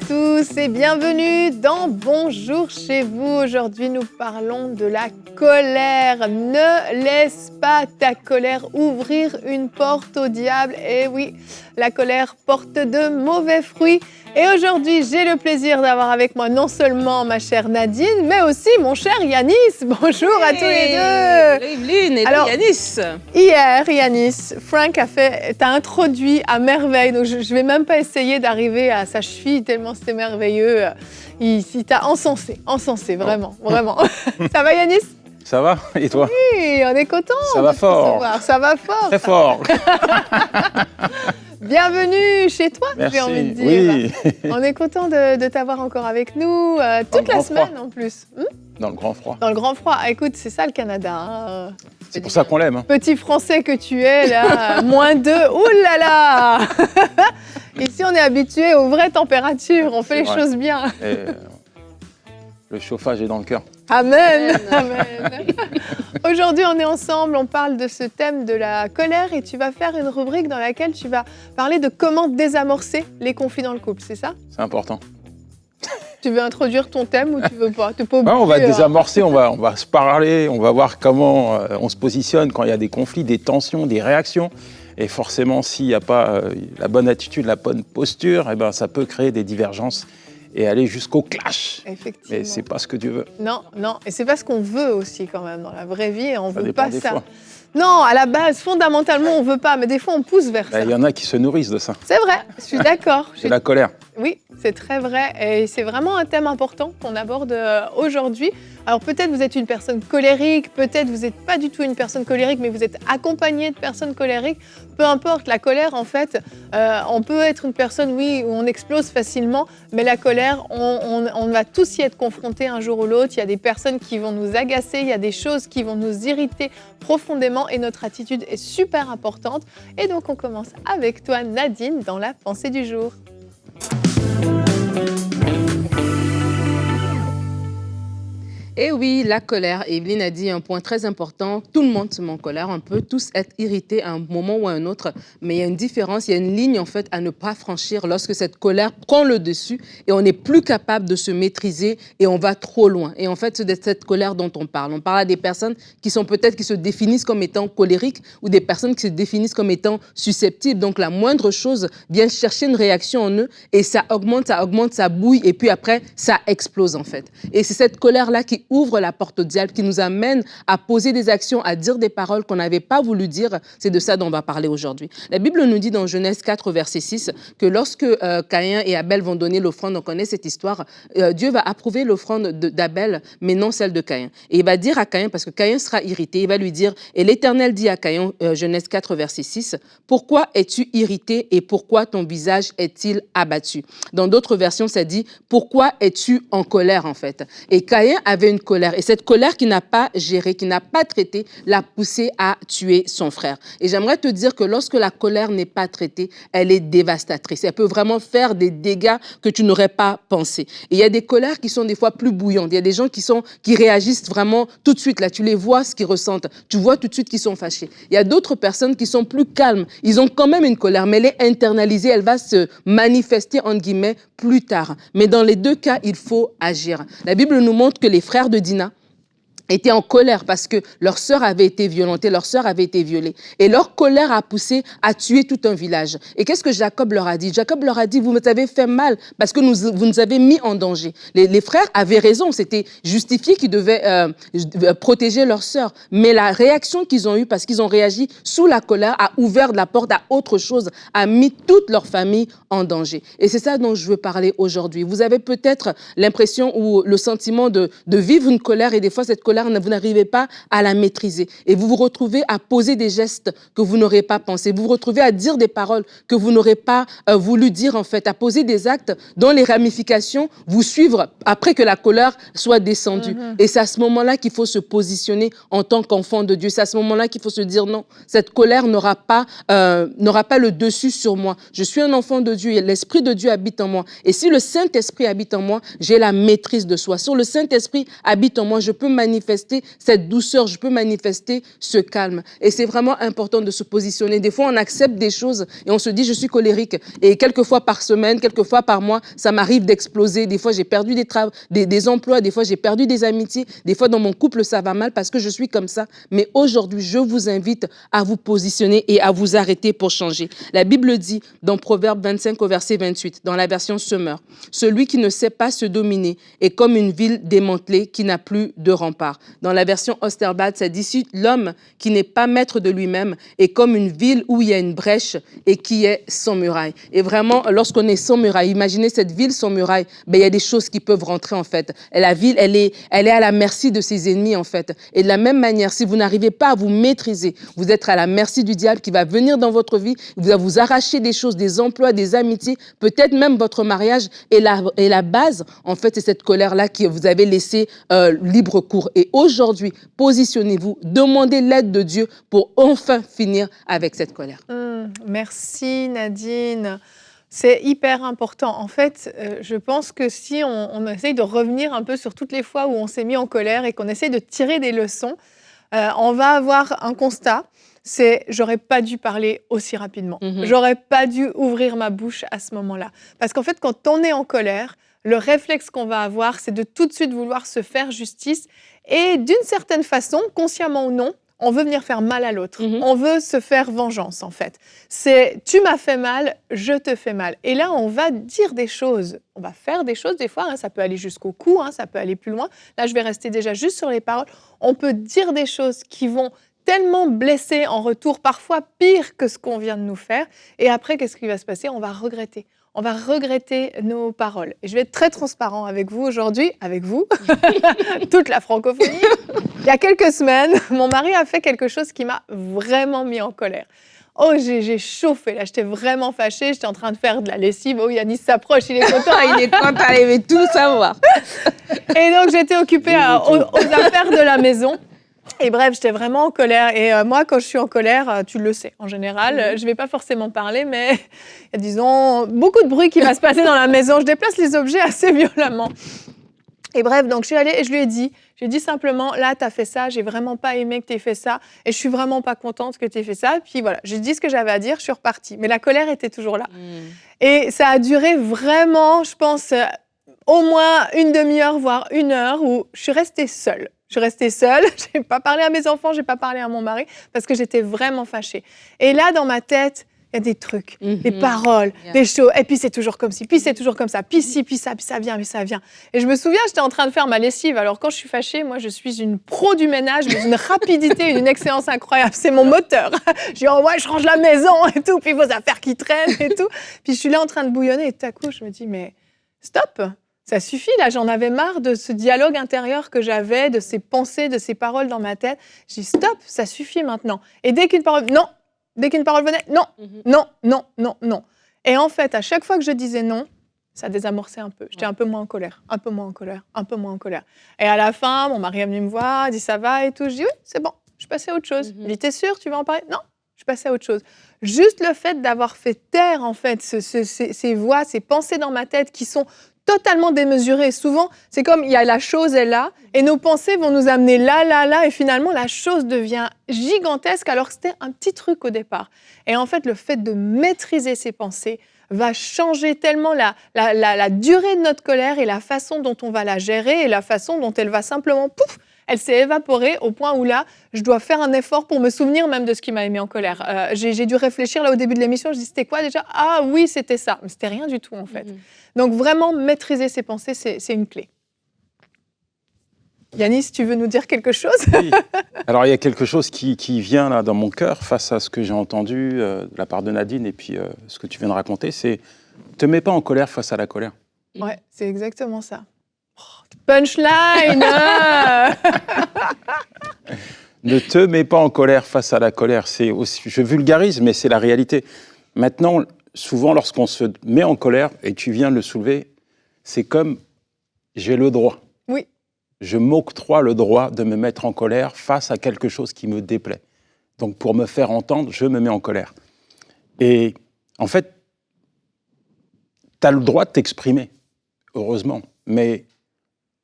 tous et bienvenue dans Bonjour chez vous. Aujourd'hui, nous parlons de la colère. Ne laisse pas ta colère ouvrir une porte au diable. Et oui, la colère porte de mauvais fruits. Et aujourd'hui, j'ai le plaisir d'avoir avec moi non seulement ma chère Nadine, mais aussi mon cher Yanis. Bonjour à tous les deux. Evelyne et Alors, Yanis. Hier, Yanis, Frank t'a introduit à merveille. Donc, je ne vais même pas essayer d'arriver à sa cheville tellement c'était merveilleux. Il t'a encensé, vraiment, vraiment. Ça va, Yanis? Ça va? Et toi? Oui, on est content. Ça va fort. Ça va fort. Très fort. Bienvenue chez toi, Merci. J'ai envie de dire. Oui. On est content de t'avoir encore avec nous toute la semaine froid. en plus. Dans le grand froid. Dans le grand froid. Écoute, c'est ça le Canada. Hein. C'est pour ça qu'on l'aime. Hein. Petit Français que tu es, là, -2. Ouh là là. Ici, on est habitué aux vraies températures. On fait les choses bien. Et, le chauffage est dans le cœur. Amen. Amen. Aujourd'hui, on est ensemble, on parle de ce thème de la colère et tu vas faire une rubrique dans laquelle tu vas parler de comment désamorcer les conflits dans le couple, c'est ça? C'est important. Tu veux introduire ton thème ou tu veux pas? T'es pas obligé, On va désamorcer, on va se parler, on va voir comment on se positionne quand il y a des conflits, des tensions, des réactions. Et forcément, s'il n'y a pas la bonne attitude, la bonne posture, eh ben, ça peut créer des divergences et aller jusqu'au clash. Effectivement. Mais c'est pas ce que Dieu veut. Non, non. Et c'est pas ce qu'on veut aussi quand même dans la vraie vie. Et on Ça veut dépend pas des ça. fois. Non, à la base, fondamentalement, on veut pas. Mais des fois, on pousse vers ça. Il y en a qui se nourrissent de ça. C'est vrai, je suis d'accord. C'est la colère. Oui, c'est très vrai et c'est vraiment un thème important qu'on aborde aujourd'hui. Alors peut-être vous êtes une personne colérique, peut-être vous n'êtes pas du tout une personne colérique, mais vous êtes accompagné de personnes colériques. Peu importe, la colère en fait, on peut être une personne, oui, où on explose facilement, mais la colère, on va tous y être confrontés un jour ou l'autre. Il y a des personnes qui vont nous agacer, il y a des choses qui vont nous irriter profondément et notre attitude est super importante. Et donc on commence avec toi Nadine dans la pensée du jour. Et oui, la colère. Evelyne a dit un point très important. Tout le monde se met en colère. On peut tous être irrités à un moment ou à un autre. Mais il y a une différence, il y a une ligne en fait à ne pas franchir lorsque cette colère prend le dessus et on n'est plus capable de se maîtriser et on va trop loin. Et en fait, c'est de cette colère dont on parle. On parle à des personnes qui sont peut-être qui se définissent comme étant colériques ou des personnes qui se définissent comme étant susceptibles. Donc la moindre chose vient chercher une réaction en eux et ça augmente, ça bouille et puis après, ça explose en fait. Et c'est cette colère-là qui ouvre la porte au diable, qui nous amène à poser des actions, à dire des paroles qu'on n'avait pas voulu dire. C'est de ça dont on va parler aujourd'hui. La Bible nous dit dans Genèse 4, verset 6, que lorsque Caïn et Abel vont donner l'offrande, on connaît cette histoire, Dieu va approuver l'offrande d'Abel, mais non celle de Caïn. Et il va dire à Caïn, parce que Caïn sera irrité, il va lui dire, et l'Éternel dit à Caïn, Genèse 4, verset 6, « Pourquoi es-tu irrité et pourquoi ton visage est-il abattu ?» Dans d'autres versions, ça dit, « Pourquoi es-tu en colère ?» en fait. Et Caïn avait une colère. Et cette colère qui n'a pas géré, qui n'a pas traité, l'a poussé à tuer son frère. Et j'aimerais te dire que lorsque la colère n'est pas traitée, elle est dévastatrice. Elle peut vraiment faire des dégâts que tu n'aurais pas pensé. Et il y a des colères qui sont des fois plus bouillantes. Il y a des gens qui réagissent vraiment tout de suite. Là, tu les vois ce qu'ils ressentent. Tu vois tout de suite qu'ils sont fâchés. Il y a d'autres personnes qui sont plus calmes. Ils ont quand même une colère, mais elle est internalisée. Elle va se manifester, entre guillemets, plus tard. Mais dans les deux cas, il faut agir. La Bible nous montre que les frères de Dina étaient en colère parce que leur sœur avait été violentée, leur sœur avait été violée. Et leur colère a poussé à tuer tout un village. Et qu'est-ce que Jacob leur a dit? Jacob leur a dit, vous nous avez fait mal parce que vous nous avez mis en danger. Les frères avaient raison, c'était justifié qu'ils devaient protéger leur sœur. Mais la réaction qu'ils ont eue, parce qu'ils ont réagi sous la colère, a ouvert la porte à autre chose, a mis toute leur famille en danger. Et c'est ça dont je veux parler aujourd'hui. Vous avez peut-être l'impression ou le sentiment de vivre une colère et des fois cette colère, vous n'arrivez pas à la maîtriser. Et vous vous retrouvez à poser des gestes que vous n'aurez pas pensé. Vous vous retrouvez à dire des paroles que vous n'aurez pas voulu dire en fait, à poser des actes dont les ramifications vous suivent après que la colère soit descendue. Et c'est à ce moment-là qu'il faut se positionner en tant qu'enfant de Dieu. C'est à ce moment-là qu'il faut se dire non, cette colère n'aura pas le dessus sur moi. Je suis un enfant de Dieu et l'Esprit de Dieu habite en moi. Et si le Saint-Esprit habite en moi, j'ai la maîtrise de soi. Si le Saint-Esprit habite en moi, je peux manifester manifester cette douceur, je peux manifester ce calme. Et c'est vraiment important de se positionner. Des fois, on accepte des choses et on se dit, je suis colérique. Et quelques fois par semaine, quelques fois par mois, ça m'arrive d'exploser. Des fois, j'ai perdu des emplois, des fois, j'ai perdu des amitiés. Des fois, dans mon couple, ça va mal parce que je suis comme ça. Mais aujourd'hui, je vous invite à vous positionner et à vous arrêter pour changer. La Bible dit dans Proverbe 25 au verset 28, dans la version Semeur, « Celui qui ne sait pas se dominer est comme une ville démantelée qui n'a plus de rempart. » Dans la version Osterbad, ça dit « L'homme qui n'est pas maître de lui-même est comme une ville où il y a une brèche et qui est sans muraille. » Et vraiment, lorsqu'on est sans muraille, imaginez cette ville sans muraille, ben, il y a des choses qui peuvent rentrer en fait. Et la ville, elle est à la merci de ses ennemis en fait. Et de la même manière, si vous n'arrivez pas à vous maîtriser, vous êtes à la merci du diable qui va venir dans votre vie, il va vous arracher des choses, des emplois, des amitiés, peut-être même votre mariage. Et la base, en fait, c'est cette colère-là que vous avez laissée libre cours. Et aujourd'hui, positionnez-vous, demandez l'aide de Dieu pour enfin finir avec cette colère. Merci Nadine. C'est hyper important. En fait, je pense que si on essaye de revenir un peu sur toutes les fois où on s'est mis en colère et qu'on essaye de tirer des leçons, on va avoir un constat. C'est j'aurais pas dû parler aussi rapidement. J'aurais pas dû ouvrir ma bouche à ce moment-là. Parce qu'en fait, quand on est en colère, le réflexe qu'on va avoir, c'est de tout de suite vouloir se faire justice. Et d'une certaine façon, consciemment ou non, on veut venir faire mal à l'autre. On veut se faire vengeance, en fait. C'est « tu m'as fait mal, je te fais mal ». Et là, on va dire des choses. On va faire des choses, des fois, ça peut aller jusqu'au cou, ça peut aller plus loin. Là, je vais rester déjà juste sur les paroles. On peut dire des choses qui vont tellement blesser en retour, parfois pire que ce qu'on vient de nous faire. Et après, qu'est-ce qui va se passer ? On va regretter. On va regretter nos paroles. Et je vais être très transparent avec vous aujourd'hui, avec vous, toute la francophonie. Il y a quelques semaines, mon mari a fait quelque chose qui m'a vraiment mis en colère. Oh, j'ai chauffé, là, j'étais vraiment fâchée, j'étais en train de faire de la lessive. Oh, Yanis s'approche, il est content, il est content, il veut tout savoir. Et donc, j'étais occupée aux affaires de la maison. Et bref, j'étais vraiment en colère. Et moi, quand je suis en colère, tu le sais, en général, je ne vais pas forcément parler, mais il y a, disons, beaucoup de bruit qui va se passer dans la maison. Je déplace les objets assez violemment. Et bref, donc je suis allée et je lui ai dit simplement, là, tu as fait ça, j'ai vraiment pas aimé que tu aies fait ça, et je suis vraiment pas contente que tu aies fait ça. Puis voilà, j'ai dit ce que j'avais à dire, je suis repartie. Mais la colère était toujours là. Et ça a duré vraiment, je pense, au moins une demi-heure, voire 1 heure, où je suis restée seule. Je suis restée seule, je n'ai pas parlé à mes enfants, je n'ai pas parlé à mon mari, parce que j'étais vraiment fâchée. Et là, dans ma tête, il y a des trucs, des paroles, des choses, et puis c'est toujours comme ci, puis c'est toujours comme ça, puis ci, puis ça vient, mais ça vient. Et je me souviens, j'étais en train de faire ma lessive. Alors quand je suis fâchée, moi je suis une pro du ménage, mais d'une rapidité, une excellence incroyable. C'est mon moteur. Je dis, oh ouais, je range la maison et tout, puis vos affaires qui traînent et tout. Puis je suis là en train de bouillonner, et tout à coup, je me dis, mais stop! Ça suffit, là, j'en avais marre de ce dialogue intérieur que j'avais, de ces pensées, de ces paroles dans ma tête. Je dis, stop, ça suffit maintenant. Et dès qu'une parole, non, dès qu'une parole venait, non, non, non, non, non. Et en fait, à chaque fois que je disais non, ça désamorçait un peu. J'étais un peu moins en colère, un peu moins en colère, un peu moins en colère. Et à la fin, mon mari est venu me voir, dit, ça va et tout. Je dis, oui, c'est bon, je passais à autre chose. Il dit, t'es sûre, tu vas en parler ? Non, je passais à autre chose. Juste le fait d'avoir fait taire, en fait, ces voix, ces pensées dans ma tête qui sont totalement démesuré. Souvent, c'est comme il y a la chose est là, et nos pensées vont nous amener là, et finalement, la chose devient gigantesque alors que c'était un petit truc au départ. Et en fait, le fait de maîtriser ses pensées va changer tellement la durée de notre colère et la façon dont on va la gérer et la façon dont elle va simplement, pouf, elle s'est évaporée au point où là, je dois faire un effort pour me souvenir même de ce qui m'a mis en colère. J'ai dû réfléchir là au début de l'émission, je dis c'était quoi déjà ? Ah oui, c'était ça. Mais c'était rien du tout en fait. Donc vraiment, maîtriser ses pensées, c'est une clé. Yanis, tu veux nous dire quelque chose ? Oui. Alors il y a quelque chose qui vient là dans mon cœur face à ce que j'ai entendu de la part de Nadine et puis ce que tu viens de raconter, c'est « te mets pas en colère face à la colère ». Ouais, c'est exactement ça. Punchline. Ne te mets pas en colère face à la colère. C'est aussi, je vulgarise, mais c'est la réalité. Maintenant, souvent, lorsqu'on se met en colère, et tu viens de le soulever, c'est comme j'ai le droit. Oui. Je m'octroie le droit de me mettre en colère face à quelque chose qui me déplaît. Donc, pour me faire entendre, je me mets en colère. Et en fait, tu as le droit de t'exprimer, heureusement, mais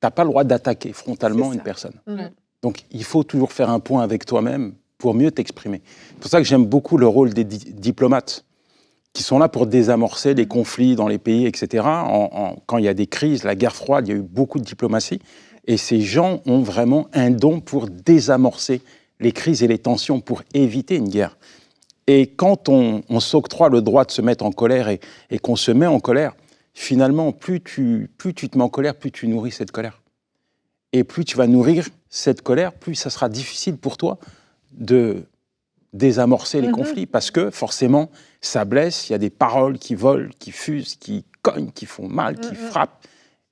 tu n'as pas le droit d'attaquer frontalement une personne. Donc, il faut toujours faire un point avec toi-même pour mieux t'exprimer. C'est pour ça que j'aime beaucoup le rôle des diplomates qui sont là pour désamorcer les conflits dans les pays, etc. Quand il y a des crises, la guerre froide, il y a eu beaucoup de diplomatie. Et ces gens ont vraiment un don pour désamorcer les crises et les tensions, pour éviter une guerre. Et quand on s'octroie le droit de se mettre en colère et qu'on se met en colère, finalement, plus tu te mets en colère, plus tu nourris cette colère. Et plus tu vas nourrir cette colère, plus ça sera difficile pour toi de désamorcer les conflits. Parce que forcément, ça blesse, il y a des paroles qui volent, qui fusent, qui cognent, qui font mal, qui frappent.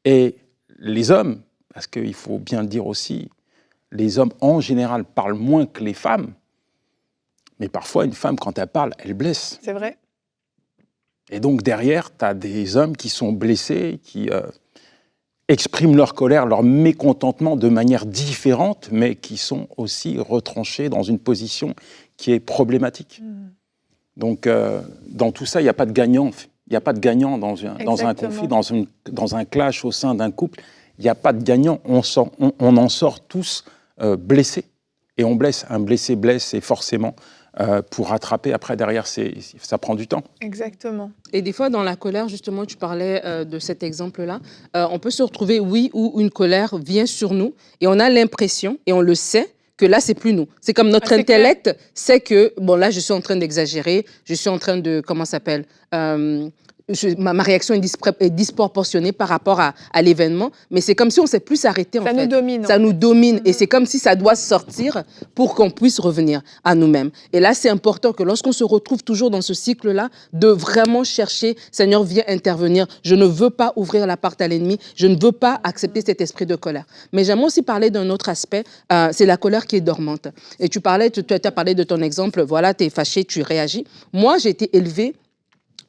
Et les hommes, parce qu'il faut bien le dire aussi, les hommes en général parlent moins que les femmes. Mais parfois, une femme, quand elle parle, elle blesse. C'est vrai. Et donc, derrière, tu as des hommes qui sont blessés, qui expriment leur colère, leur mécontentement de manière différente, mais qui sont aussi retranchés dans une position qui est problématique. Donc, dans tout ça, il n'y a pas de gagnant. Il n'y a pas de gagnant dans un conflit, dans un clash au sein d'un couple. Il n'y a pas de gagnant. On en sort tous blessés. Et on blesse. Un blessé blesse, et forcément, pour rattraper, après, derrière, ça prend du temps. Exactement. Et des fois, dans la colère, justement, tu parlais de cet exemple-là, on peut se retrouver, oui, où une colère vient sur nous, et on a l'impression, et on le sait, que là, c'est plus nous. C'est comme notre intellect sait que, bon, là, je suis en train d'exagérer, je suis en train de, comment ça s'appelle, ma réaction est disproportionnée par rapport à l'événement, mais c'est comme si on ne s'est plus arrêté, en fait. Ça nous domine. Ça nous domine, et c'est comme si ça doit sortir pour qu'on puisse revenir à nous-mêmes. Et là, c'est important que lorsqu'on se retrouve toujours dans ce cycle-là, de vraiment chercher, Seigneur, viens intervenir. Je ne veux pas ouvrir la porte à l'ennemi, je ne veux pas accepter cet esprit de colère. Mais j'aimerais aussi parler d'un autre aspect, c'est la colère qui est dormante. Et tu as parlé de ton exemple, voilà, tu es fâché, tu réagis. Moi, j'ai été élevée,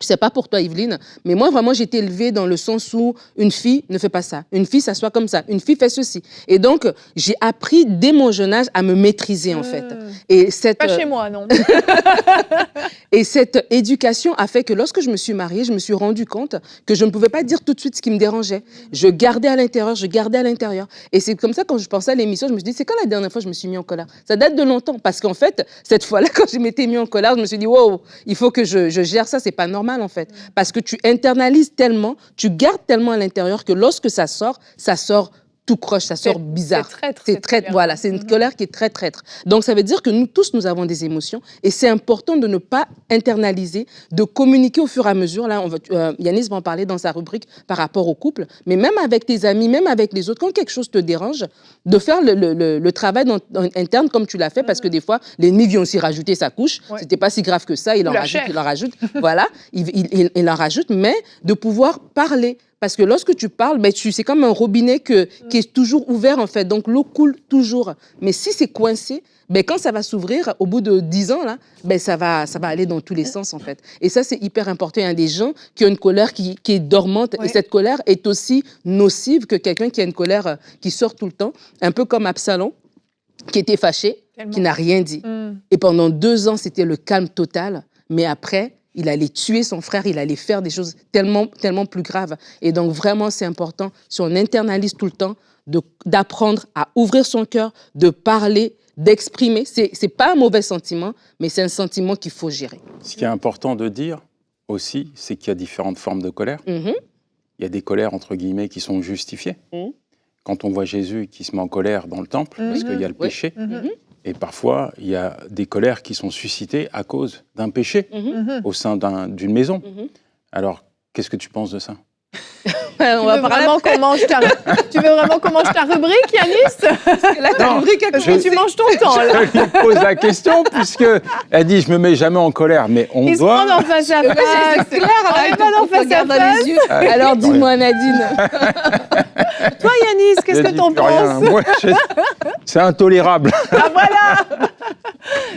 je ne sais pas pour toi, Yveline, mais moi, vraiment, j'ai été élevée dans le sens où une fille ne fait pas ça. Une fille s'assoit comme ça. Une fille fait ceci. Et donc, j'ai appris dès mon jeune âge à me maîtriser, en fait. Et pas chez moi, non. Et cette éducation a fait que lorsque je me suis mariée, je me suis rendu compte que je ne pouvais pas dire tout de suite ce qui me dérangeait. Je gardais à l'intérieur. Et c'est comme ça, quand je pensais à l'émission, je me suis dit, c'est quand la dernière fois que je me suis mis en colère? Ça date de longtemps. Parce qu'en fait, cette fois-là, quand je m'étais mis en colère, je me suis dit, wow, il faut que je gère ça, c'est pas normal. En fait, parce que tu internalises tellement, tu gardes tellement à l'intérieur que lorsque ça sort tout croche, ça sort bizarre. C'est traître. Voilà, c'est une colère qui est très traître. Donc, ça veut dire que nous tous, nous avons des émotions et c'est important de ne pas internaliser, de communiquer au fur et à mesure. Là, Yanis va en parler dans sa rubrique par rapport au couple, mais même avec tes amis, même avec les autres, quand quelque chose te dérange, de faire le travail interne comme tu l'as fait, parce que des fois, l'ennemi vient aussi rajouter sa couche. Ouais. C'était pas si grave que ça, il en rajoute. Voilà, il en rajoute, mais de pouvoir parler. Parce que lorsque tu parles, c'est comme un robinet qui est toujours ouvert, en fait. Donc, l'eau coule toujours. Mais si c'est coincé, quand ça va s'ouvrir, au bout de 10 ans, là, ça va aller dans tous les sens, en fait. Et ça, c'est hyper important. Il y a des gens qui ont une colère qui est dormante. Ouais. Et cette colère est aussi nocive que quelqu'un qui a une colère qui sort tout le temps. Un peu comme Absalom, qui était fâché, qui n'a rien dit. Et pendant 2 ans, c'était le calme total. Mais après, il allait tuer son frère, il allait faire des choses tellement, tellement plus graves. Et donc, vraiment, c'est important, si on internalise tout le temps, d'apprendre à ouvrir son cœur, de parler, d'exprimer. C'est pas un mauvais sentiment, mais c'est un sentiment qu'il faut gérer. Ce qui est important de dire aussi, c'est qu'il y a différentes formes de colère. Il y a des colères, entre guillemets, qui sont justifiées. Quand on voit Jésus qui se met en colère dans le temple, parce qu'il y a le péché, et parfois, il y a des colères qui sont suscitées à cause d'un péché au sein d'une maison. Alors, qu'est-ce que tu penses de ça? Tu veux vraiment qu'on mange ta rubrique, Yanis? Là, ta rubrique, tu manges ton temps. Là. Je lui pose la question, puisqu'elle dit « je me mets jamais en colère », mais on doit... Il se prend en face à face. C'est clair, dans les yeux. Alors, dis-moi, Nadine. Toi, Yanis, qu'est-ce que t'en penses? Moi, c'est intolérable. Ah, voilà.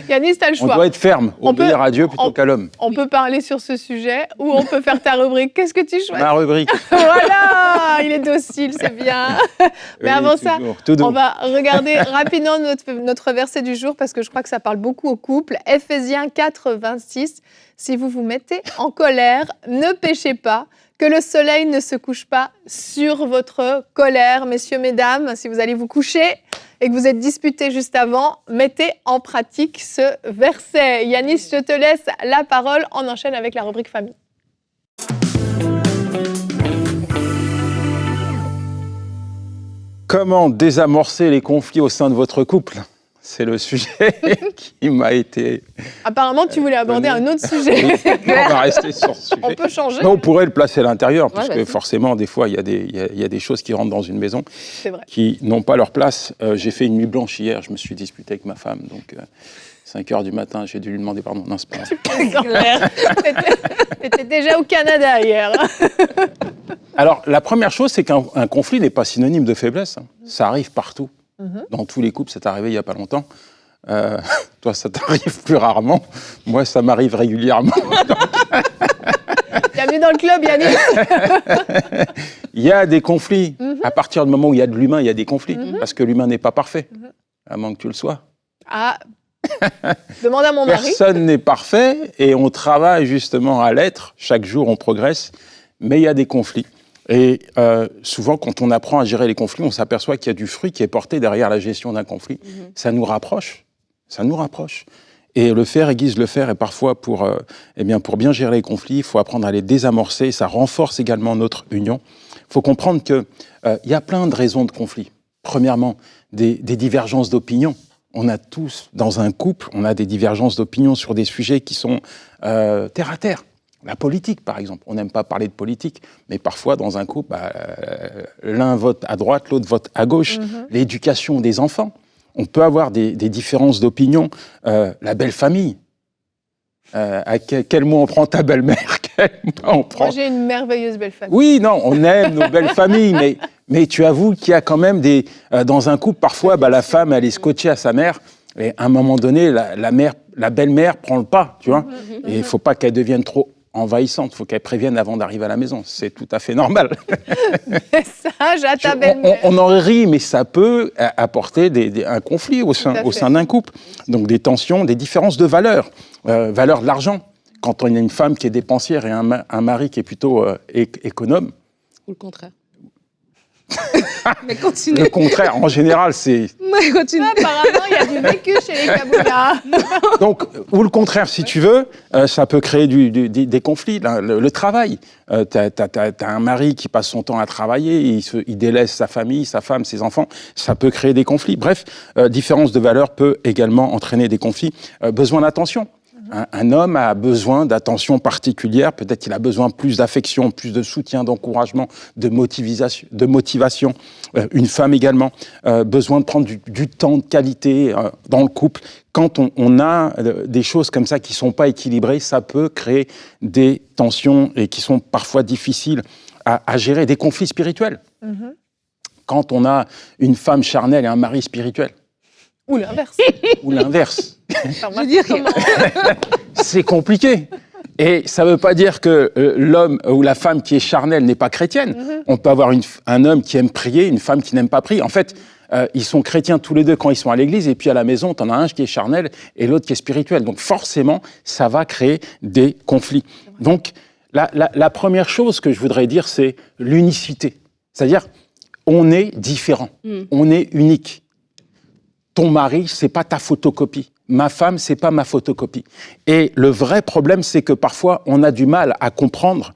Yanis, t'as le choix. On doit être ferme, obéir à Dieu plutôt qu'à l'homme. On peut parler sur ce sujet ou on peut faire ta rubrique. Qu'est-ce que tu choisis? Ma rubrique. Voilà, il est docile, c'est bien. Mais avant ça, on va regarder rapidement notre verset du jour parce que je crois que ça parle beaucoup au couple. Ephésiens 4, 26. Si vous vous mettez en colère, ne péchez pas, que le soleil ne se couche pas sur votre colère. Messieurs, mesdames, si vous allez vous coucher, et que vous êtes disputé juste avant, mettez en pratique ce verset. Yanis, je te laisse la parole. On enchaîne avec la rubrique famille. Comment désamorcer les conflits au sein de votre couple? C'est le sujet qui m'a été... Apparemment, tu voulais aborder un autre sujet. Oui, on va rester sur ce sujet. On peut changer. Mais on pourrait le placer à l'intérieur, Ouais, puisque forcément, des fois, il y a des choses qui rentrent dans une maison C'est vrai. qui n'ont pas leur place. J'ai fait une nuit blanche hier, je me suis disputé avec ma femme, donc 5 h du matin, j'ai dû lui demander pardon. Non, c'est pas grave. T'étais déjà au Canada hier. Alors, la première chose, c'est qu'un conflit n'est pas synonyme de faiblesse. Hein. Ça arrive partout. Dans tous les couples, c'est arrivé il n'y a pas longtemps. Toi, ça t'arrive plus rarement. Moi, ça m'arrive régulièrement. Bienvenue dans le club, Yannick. Il y a des conflits. À partir du moment où il y a de l'humain, il y a des conflits. Parce que l'humain n'est pas parfait. À moins que tu le sois. Ah, demande à mon mari. Personne n'est parfait et on travaille justement à l'être. Chaque jour, on progresse. Mais il y a des conflits. Et souvent, quand on apprend à gérer les conflits, on s'aperçoit qu'il y a du fruit qui est porté derrière la gestion d'un conflit. Ça nous rapproche. Ça nous rapproche. Et le faire aiguise le faire. Et parfois, pour bien gérer les conflits, il faut apprendre à les désamorcer. Ça renforce également notre union. Il faut comprendre qu'il y a plein de raisons de conflit. Premièrement, des divergences d'opinion. On a tous, dans un couple, on a des divergences d'opinion sur des sujets qui sont terre à terre. La politique, par exemple. On n'aime pas parler de politique, mais parfois, dans un couple, l'un vote à droite, l'autre vote à gauche. L'éducation des enfants. On peut avoir des différences d'opinion. La belle famille. Quel mot on prend ta belle-mère? Quel mot on prend... Moi, j'ai une merveilleuse belle famille. Oui, non, on aime nos belles familles, mais tu avoues qu'il y a quand même dans un couple, parfois, la femme, elle est scotchée à sa mère. Et à un moment donné, la belle-mère prend le pas, tu vois. Et il ne faut pas qu'elle devienne trop envahissante. Il faut qu'elle prévienne avant d'arriver à la maison. C'est tout à fait normal. Message à ta belle-mère. On en rit, mais ça peut apporter un conflit au sein d'un couple. Donc des tensions, des différences de valeurs. Valeur de l'argent. Quand on a une femme qui est dépensière et un mari qui est plutôt économe. Ou le contraire. Mais continue. Le contraire, en général, c'est... Mais continue. Apparemment, il y a du vécu chez les Kaboulas. Donc, ou le contraire, si tu veux, ça peut créer des conflits. Le travail. T'as un mari qui passe son temps à travailler, il délaisse sa famille, sa femme, ses enfants. Ça peut créer des conflits. Bref, différence de valeurs peut également entraîner des conflits. Besoin d'attention. Un homme a besoin d'attention particulière, peut-être qu'il a besoin plus d'affection, plus de soutien, d'encouragement, de motivation. Une femme également, besoin de prendre du temps de qualité dans le couple. Quand on a des choses comme ça qui ne sont pas équilibrées, ça peut créer des tensions et qui sont parfois difficiles à gérer, des conflits spirituels. Quand on a une femme charnelle et un mari spirituel. Ou l'inverse. Ou l'inverse. Je veux dire comment. C'est compliqué. Et ça ne veut pas dire que l'homme ou la femme qui est charnelle n'est pas chrétienne. On peut avoir un homme qui aime prier, une femme qui n'aime pas prier. En fait, ils sont chrétiens tous les deux quand ils sont à l'église, et puis à la maison, tu en as un qui est charnel et l'autre qui est spirituel. Donc forcément, ça va créer des conflits. Donc la première chose que je voudrais dire, c'est l'unicité. C'est-à-dire, on est différent, on est unique. Ton mari, c'est pas ta photocopie. Ma femme, c'est pas ma photocopie. Et le vrai problème, c'est que parfois, on a du mal à comprendre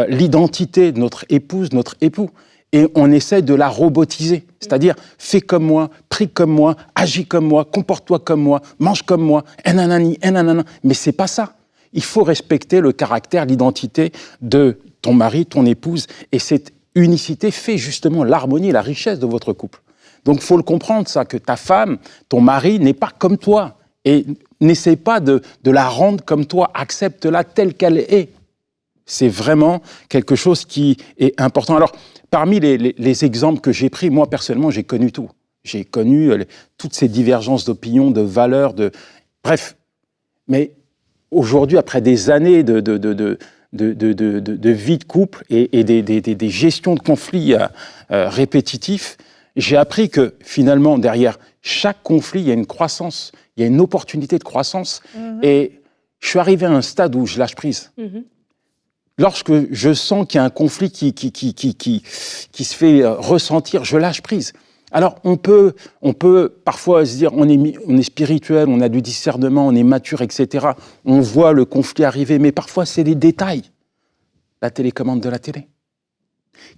l'identité de notre épouse, notre époux. Et on essaie de la robotiser. C'est-à-dire, fais comme moi, prie comme moi, agis comme moi, comporte-toi comme moi, mange comme moi, nanani. Mais c'est pas ça. Il faut respecter le caractère, l'identité de ton mari, ton épouse. Et cette unicité fait justement l'harmonie et la richesse de votre couple. Donc, il faut le comprendre, ça, que ta femme, ton mari, n'est pas comme toi. Et n'essaie pas de la rendre comme toi. Accepte-la telle qu'elle est. C'est vraiment quelque chose qui est important. Alors, parmi les exemples que j'ai pris, moi, personnellement, j'ai connu tout. J'ai connu toutes ces divergences d'opinion, de valeurs, bref. Mais aujourd'hui, après des années de vie de couple et des gestions de conflits répétitifs, j'ai appris que finalement, derrière chaque conflit, il y a une croissance, il y a une opportunité de croissance. Et je suis arrivé à un stade où je lâche prise. Lorsque je sens qu'il y a un conflit qui se fait ressentir, je lâche prise. Alors, on peut parfois se dire, on est spirituel, on a du discernement, on est mature, etc. On voit le conflit arriver, mais parfois, c'est les détails. La télécommande de la télé.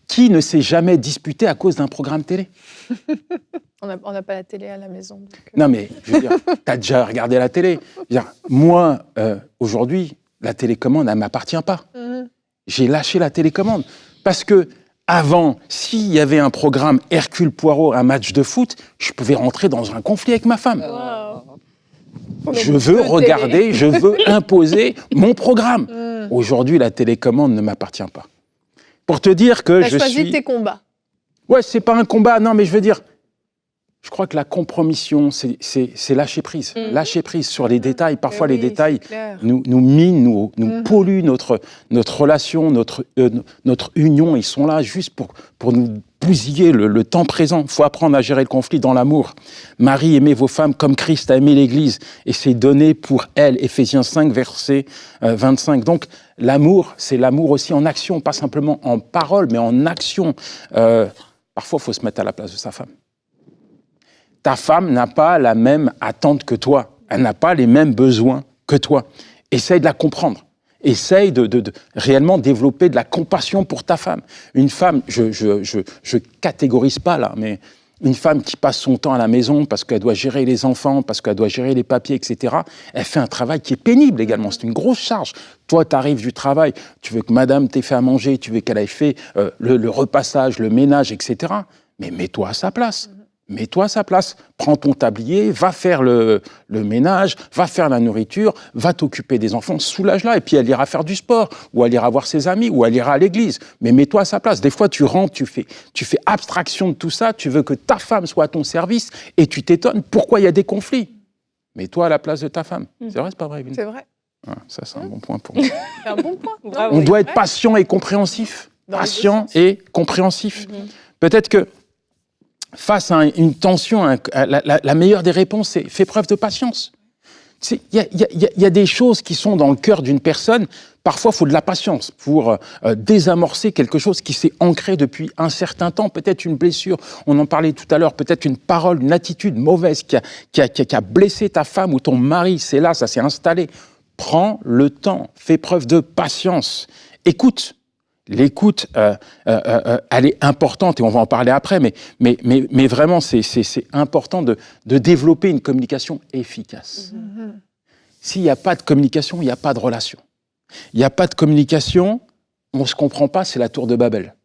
Qui ne s'est jamais disputé à cause d'un programme télé? On n'a pas la télé à la maison. Donc... Non, mais, je veux dire, tu as déjà regardé la télé. Je veux dire, moi, aujourd'hui, la télécommande, elle ne m'appartient pas. J'ai lâché la télécommande. Parce que avant, s'il y avait un programme Hercule Poirot, un match de foot, je pouvais rentrer dans un conflit avec ma femme. Wow. Je veux regarder, je veux imposer mon programme. Aujourd'hui, la télécommande ne m'appartient pas. Pour te dire que je suis... Tu as choisi tes combats. Ouais, c'est pas un combat, non, mais je veux dire, je crois que la compromission, c'est lâcher prise. Lâcher prise sur les détails. Parfois, les détails nous minent, nous polluent notre relation, notre union. Ils sont là juste pour nous bousiller le temps présent. Il faut apprendre à gérer le conflit dans l'amour. Marie, aimez vos femmes comme Christ a aimé l'Église. Et c'est donné pour elle. Éphésiens 5, verset 25. Donc, l'amour, c'est l'amour aussi en action. Pas simplement en parole, mais en action. Parfois, il faut se mettre à la place de sa femme. Ta femme n'a pas la même attente que toi. Elle n'a pas les mêmes besoins que toi. Essaye de la comprendre. Essaye de réellement développer de la compassion pour ta femme. Une femme, je catégorise pas là, mais une femme qui passe son temps à la maison parce qu'elle doit gérer les enfants, parce qu'elle doit gérer les papiers, etc., elle fait un travail qui est pénible également. C'est une grosse charge. Toi, tu arrives du travail, tu veux que madame t'ait fait à manger, tu veux qu'elle ait fait le repassage, le ménage, etc. Mais mets-toi à sa place. Mets-toi à sa place, prends ton tablier, va faire le ménage, va faire la nourriture, va t'occuper des enfants, soulage-la, et puis elle ira faire du sport, ou elle ira voir ses amis, ou elle ira à l'église. Mais mets-toi à sa place. Des fois, tu rentres, tu fais abstraction de tout ça, tu veux que ta femme soit à ton service, et tu t'étonnes pourquoi il y a des conflits. Mets-toi à la place de ta femme. C'est vrai, c'est pas vrai, Evelyne? C'est vrai. Ah, ça, c'est un bon point pour moi. C'est un bon point. On doit être patient et compréhensif. Patient et compréhensif. Peut-être que face à une tension, la meilleure des réponses, c'est fais preuve de patience. Il y a des choses qui sont dans le cœur d'une personne. Parfois, il faut de la patience pour désamorcer quelque chose qui s'est ancré depuis un certain temps. Peut-être une blessure, on en parlait tout à l'heure, peut-être une parole, une attitude mauvaise qui a blessé ta femme ou ton mari. C'est là, ça s'est installé. Prends le temps, fais preuve de patience. Écoute. L'écoute, elle est importante et on va en parler après, mais vraiment, c'est important de développer une communication efficace. S'il n'y a pas de communication, il n'y a pas de relation. Il n'y a pas de communication, on ne se comprend pas, c'est la tour de Babel.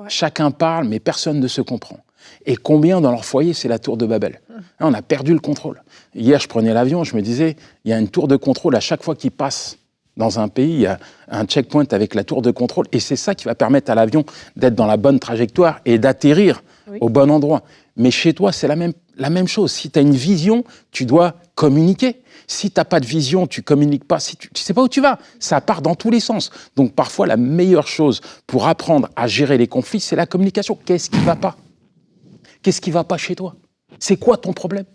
Chacun parle, mais personne ne se comprend. Et combien dans leur foyer, c'est la tour de Babel? On a perdu le contrôle. Hier, je prenais l'avion, je me disais, il y a une tour de contrôle à chaque fois qu'il passe. Dans un pays, il y a un checkpoint avec la tour de contrôle et c'est ça qui va permettre à l'avion d'être dans la bonne trajectoire et d'atterrir au bon endroit. Mais chez toi, c'est la même chose. Si tu as une vision, tu dois communiquer. Si tu n'as pas de vision, tu ne communiques pas. Si tu ne sais pas où tu vas, ça part dans tous les sens. Donc parfois, la meilleure chose pour apprendre à gérer les conflits, c'est la communication. Qu'est-ce qui ne va pas? Qu'est-ce qui ne va pas chez toi? C'est quoi ton problème?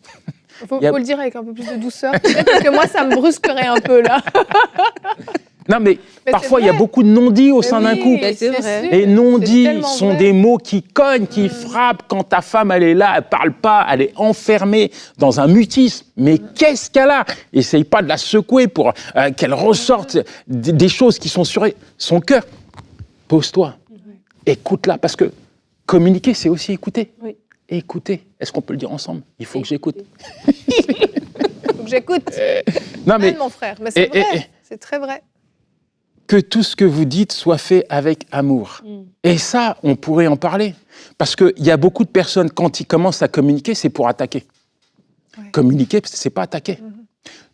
Faut le dire avec un peu plus de douceur, parce que moi, ça me brusquerait un peu, là. Non, mais parfois, il y a beaucoup de non-dits au sein d'un couple. C'est vrai. Et non-dits sont des mots qui cognent, qui frappent quand ta femme, elle est là, elle parle pas, elle est enfermée dans un mutisme. Mais qu'est-ce qu'elle a? Essaye pas de la secouer pour qu'elle ressorte des choses qui sont sur son cœur. Pose-toi, écoute-la, parce que communiquer, c'est aussi écouter. Oui. Écoutez, est-ce qu'on peut le dire ensemble? Il faut que j'écoute. Il faut que j'écoute. Non, mais mon frère, mais c'est vrai, c'est très vrai. Que tout ce que vous dites soit fait avec amour. Et ça, on pourrait en parler. Parce qu'il y a beaucoup de personnes, quand ils commencent à communiquer, c'est pour attaquer. Ouais. Communiquer, c'est pas attaquer.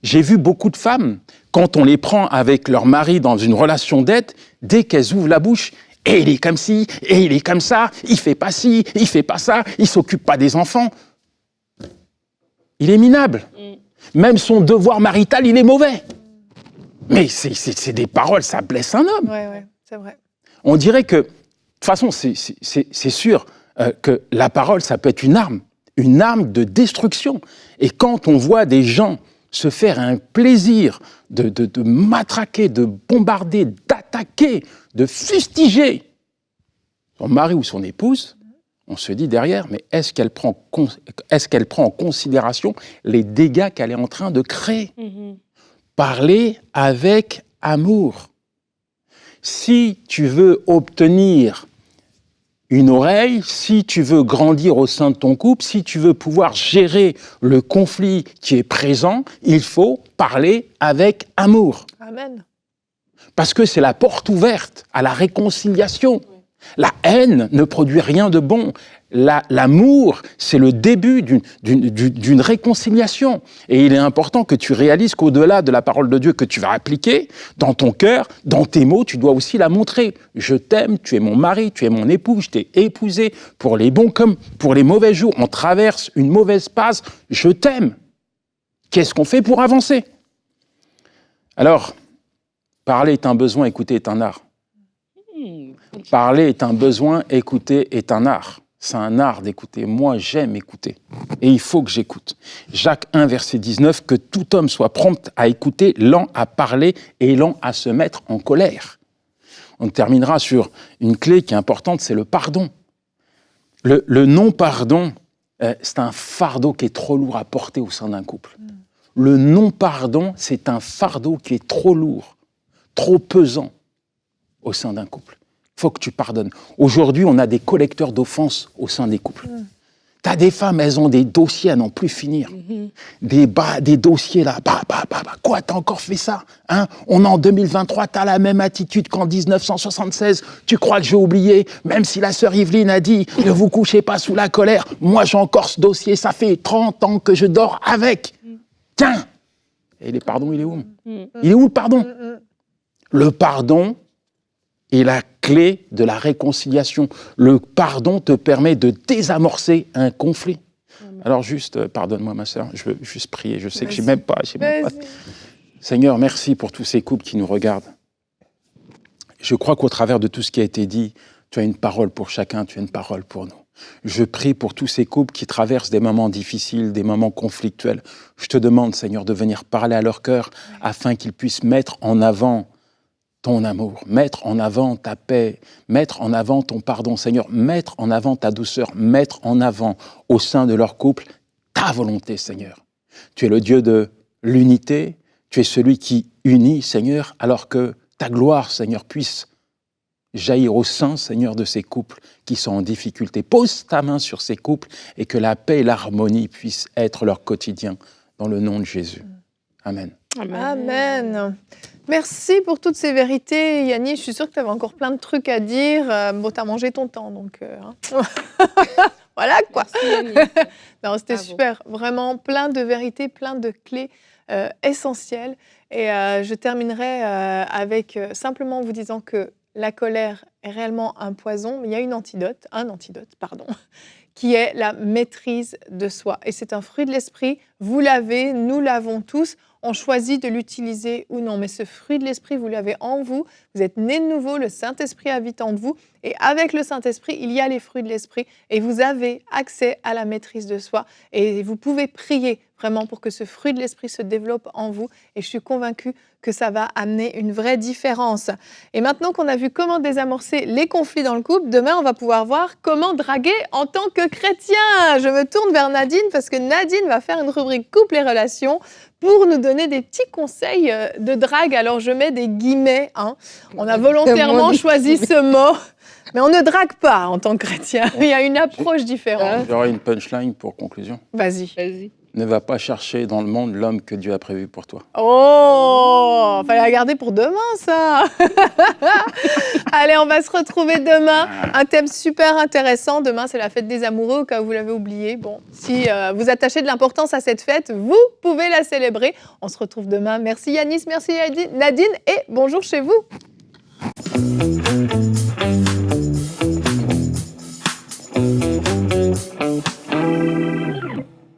J'ai vu beaucoup de femmes, quand on les prend avec leur mari dans une relation d'aide, dès qu'elles ouvrent la bouche, et il est comme ci, et il est comme ça, il fait pas ci, il fait pas ça, il s'occupe pas des enfants. Il est minable. Même son devoir marital, il est mauvais. Mais c'est des paroles, ça blesse un homme. Oui, c'est vrai. On dirait que, de toute façon, c'est sûr que la parole, ça peut être une arme de destruction. Et quand on voit des gens se faire un plaisir de matraquer, de bombarder, d'attaquer, de fustiger son mari ou son épouse, On se dit derrière, mais est-ce qu'elle prend en considération les dégâts qu'elle est en train de créer? Parler avec amour. Si tu veux obtenir une oreille, si tu veux grandir au sein de ton couple, si tu veux pouvoir gérer le conflit qui est présent, il faut parler avec amour. Amen. Parce que c'est la porte ouverte à la réconciliation. La haine ne produit rien de bon. L'amour, c'est le début d'une réconciliation. Et il est important que tu réalises qu'au-delà de la parole de Dieu que tu vas appliquer, dans ton cœur, dans tes mots, tu dois aussi la montrer. Je t'aime, tu es mon mari, tu es mon époux, je t'ai épousé. Pour les bons comme pour les mauvais jours, on traverse une mauvaise passe, je t'aime. Qu'est-ce qu'on fait pour avancer? Alors, parler est un besoin, écouter est un art. Parler est un besoin, écouter est un art. C'est un art d'écouter. Moi, j'aime écouter. Et il faut que j'écoute. Jacques 1, verset 19, que tout homme soit prompt à écouter, lent à parler et lent à se mettre en colère. On terminera sur une clé qui est importante, c'est le pardon. Le non-pardon, c'est un fardeau qui est trop lourd à porter au sein d'un couple. Le non-pardon, c'est un fardeau qui est trop lourd, trop pesant au sein d'un couple. Il faut que tu pardonnes. Aujourd'hui, on a des collecteurs d'offenses au sein des couples. Tu as des femmes, elles ont des dossiers à n'en plus finir. Des dossiers là. Quoi, t'as encore fait ça, hein? On est en 2023, t'as la même attitude qu'en 1976. Tu crois que j'ai oublié? Même si la sœur Yveline a dit « Ne vous couchez pas sous la colère », moi j'ai encore ce dossier, ça fait 30 ans que je dors avec. Tiens. Et le pardon, il est où? Il est où le pardon? Le pardon est la clé de la réconciliation. Le pardon te permet de désamorcer un conflit. Alors juste, pardonne-moi ma sœur, je veux juste prier, je sais que j'ai même pas. Seigneur, merci pour tous ces couples qui nous regardent. Je crois qu'au travers de tout ce qui a été dit, tu as une parole pour chacun, tu as une parole pour nous. Je prie pour tous ces couples qui traversent des moments difficiles, des moments conflictuels. Je te demande, Seigneur, de venir parler à leur cœur afin qu'ils puissent mettre en avant ton amour, mettre en avant ta paix, mettre en avant ton pardon, Seigneur, mettre en avant ta douceur, mettre en avant au sein de leur couple ta volonté, Seigneur. Tu es le Dieu de l'unité, tu es celui qui unit, Seigneur, alors que ta gloire, Seigneur, puisse jaillir au sein, Seigneur, de ces couples qui sont en difficulté. Pose ta main sur ces couples et que la paix et l'harmonie puissent être leur quotidien dans le nom de Jésus. Amen. Amen. Amen. Merci pour toutes ces vérités, Yannis. Je suis sûre que tu avais encore plein de trucs à dire. Bon, tu as mangé ton temps, donc... voilà, quoi. Merci, non, c'était super. Vraiment, plein de vérités, plein de clés essentielles. Et je terminerai avec simplement vous disant que la colère est réellement un poison, mais il y a un antidote, qui est la maîtrise de soi. Et c'est un fruit de l'esprit. Vous l'avez, nous l'avons tous. On choisit de l'utiliser ou non. Mais ce fruit de l'esprit, vous l'avez en vous. Vous êtes né de nouveau, le Saint-Esprit habite en vous. Et avec le Saint-Esprit, il y a les fruits de l'esprit. Et vous avez accès à la maîtrise de soi. Et vous pouvez prier vraiment pour que ce fruit de l'esprit se développe en vous. Et je suis convaincue que ça va amener une vraie différence. Et maintenant qu'on a vu comment désamorcer les conflits dans le couple, demain, on va pouvoir voir comment draguer en tant que chrétien. Je me tourne vers Nadine parce que Nadine va faire une rubrique couple et relations pour nous donner des petits conseils de drague. Alors, je mets des guillemets. Hein. On a volontairement choisi ce mot. Mais on ne drague pas en tant que chrétien. Il y a une approche différente. J'aurai une punchline pour conclusion. Vas-y. Ne va pas chercher dans le monde l'homme que Dieu a prévu pour toi. Oh, fallait la garder pour demain, ça. Allez, on va se retrouver demain. Un thème super intéressant. Demain, c'est la fête des amoureux, au cas où vous l'avez oublié. Bon, si vous attachez de l'importance à cette fête, vous pouvez la célébrer. On se retrouve demain. Merci Yannis, merci Nadine et bonjour chez vous.